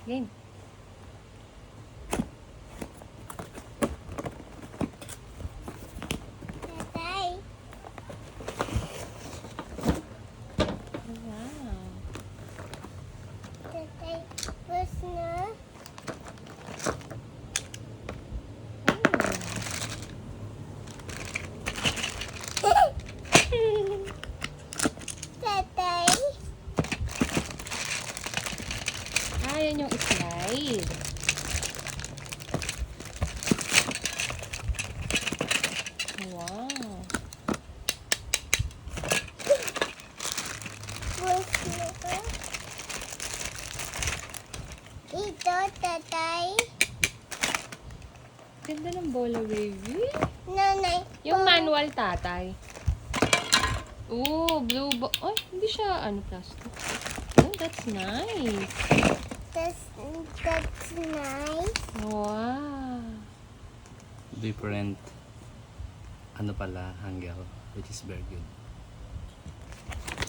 Game. Tatay. Wow. Tatay. Tapos na. Tatay. Yan yung slide. Wow. Tapos na to. Ito, tatay. Ganda ng bola, baby. Nanay. Yung manual, tatay. Ooh, blue ball. Ay, hindi siya, plastic. Oh, that's nice. That's nice. Wow. Different, ano pala, angle, which is very good.